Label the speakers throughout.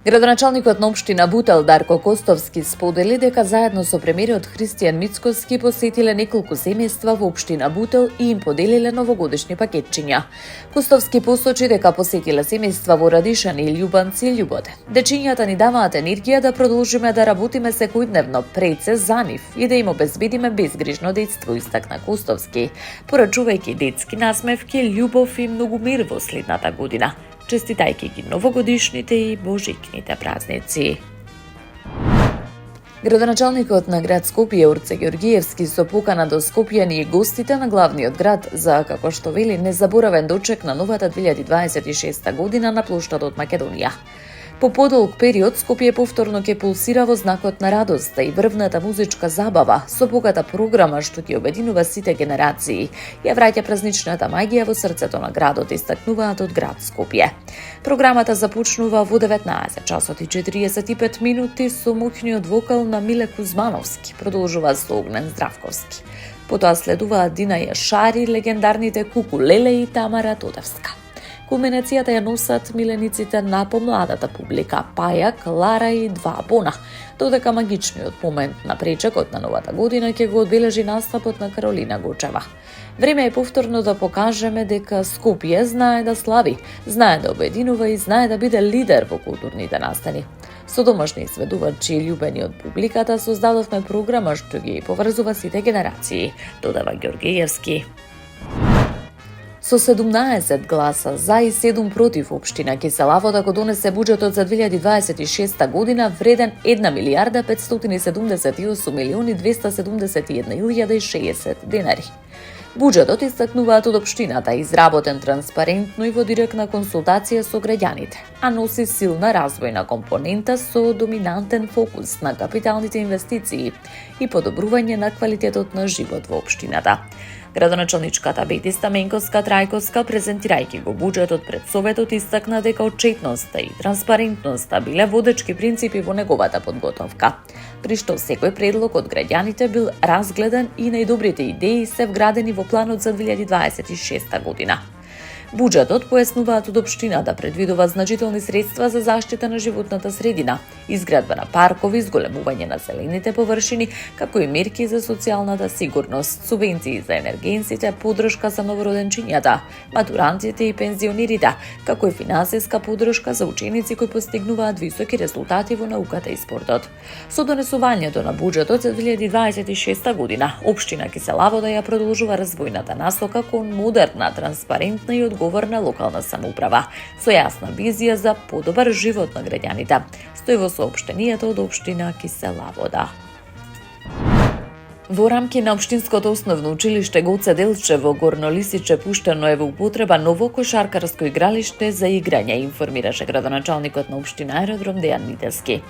Speaker 1: Градоначалникот на општина Бутел Дарко Костовски сподели дека заедно со премиерот Христијан Мицкоски посетиле неколку семејства во општина Бутел и им поделиле новогодишни пакетчиња. Костовски посочи дека посетиле семејства во Радишани, Љубанци и Љуботе. Дечињата ни даваат енергија да продолжиме да работиме секојдневно пред се за нив и да им обезбедиме безгрижно детство, истакна Костовски, порачувајќи детски насмевки, љубов и многу мир во следната година, честитајќи ги новогодишните и божикните празници. Градоначалникот на град Скопје Орце Ѓоргиевски со покана до скопјани и гостите на главниот град за, како што вели, незаборавен дочек на новата 2026 година на плоштадот Македонија. По подолг период Скопје повторно ќе пулсира во знакот на радоста и врвната музичка забава со богата програма што ќе обединува сите генерации. Ја враќа празничната магија во срцето на градот, истакнуваат од град Скопје. Програмата започнува во 19 часот и 45 минути со моќниот вокал на Миле Кузмановски, продолжува со Огнен Здравковски. Потоа следуваат Дина Јашари, легендарните Куку Леле и Тамара Тодевска. Кулминацијата ја носат милениците на помладата публика Пајак, Лара и Два Бона, додека магичниот момент на пречекот на новата година ќе го одбележи настапот на Каролина Гочева. Време е повторно да покажеме дека Скопје знае да слави, знае да обединува и знае да биде лидер во културните настани. Со домашни сведувачи и љубени од публиката создадовме програма што ги поврзува сите генерации, додава Ѓоргиевски. Со 17 гласа за и 7 против, општина Киселавода го донесе буџетот за 2026 година вреден 1 милијарда 578 милиони 271.060 денари. Буџетот, истакнуваат од општината, изработен транспарентно и во директна консултација со граѓаните, а носи силна развојна компонента со доминантен фокус на капиталните инвестиции и подобрување на квалитетот на живот во општината. Градоначалничката Бети Стаменковска Трајковска, презентирајќи го буџетот пред Советот, истакна дека отчетноста и транспарентноста биле водечки принципи во неговата подготовка, при што секој предлог од граѓаните бил разгледан и најдобрите идеи се вградени во планот за 2026 година. Буџетот, појаснуваат од општината, предвидува значителни средства за заштита на животната средина, изградба на паркови, зголемување на зелените површини, како и мерки за социјалната сигурност, субвенции за енергенците, подршка за новороденчињата, матурантите и пензионерите, како и финансиска подршка за ученици кои постигнуваат високи резултати во науката и спортот. Со донесувањето на буџетот за 2026 година, општина Киселавода ја продолжува развојната насока кон модерна, транспарентна и одговорна локална самоуправа, со јасна визија за подобар живот на граѓаните, стои во соопштенијата од општина Киселавода. Во рамки на Општинското основно училиште Гоце Делче во Горно Лисиче пуштено е во употреба ново кошаркарско игралиште за играње, информираше градоначалникот на општина Аеродром Дејан Митески.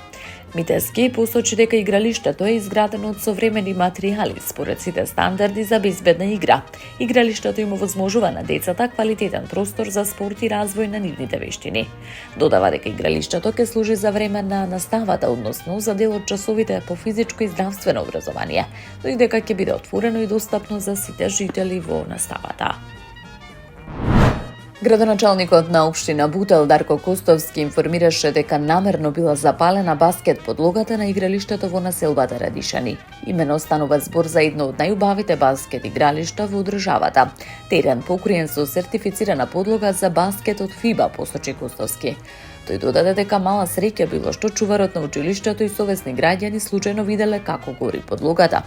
Speaker 1: Митески посочи дека игралиштето е изградено од современи материјали според сите стандарди за безбедна игра. Игралиштето им овозможува на децата квалитетен простор за спорт и развој на нивните вештини. Додава дека игралиштето ќе служи за време на наставата, односно за дел од часовите по физичко и здравствено образование, но и дека ќе биде отворено и достапно за сите жители во наставата. Градоначалникот на општина Бутел Дарко Костовски информираше дека намерно била запалена баскет подлогата на игралиштето во населбата Радишани. Имено станува збор за едно од најубавите баскет игралишта во државата. Терен покриен со сертифицирана подлога за баскет од ФИБА, посочи Костовски. Тој додаде дека мала среќа било што чуварот на училиштето и совесни граѓани случајно виделе како гори подлогата.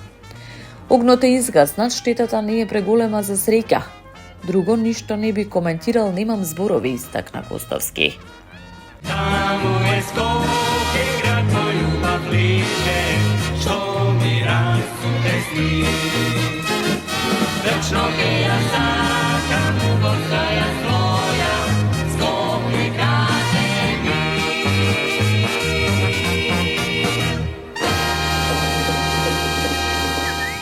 Speaker 1: Огнот е изгаснат, штетата не е преголема за среќа. Друго ништо не би коментирал, немам зборови, истакна Костовски.
Speaker 2: Таму е Скопје, град мој љубав лише, што ми расте сни. Вечно ќе ја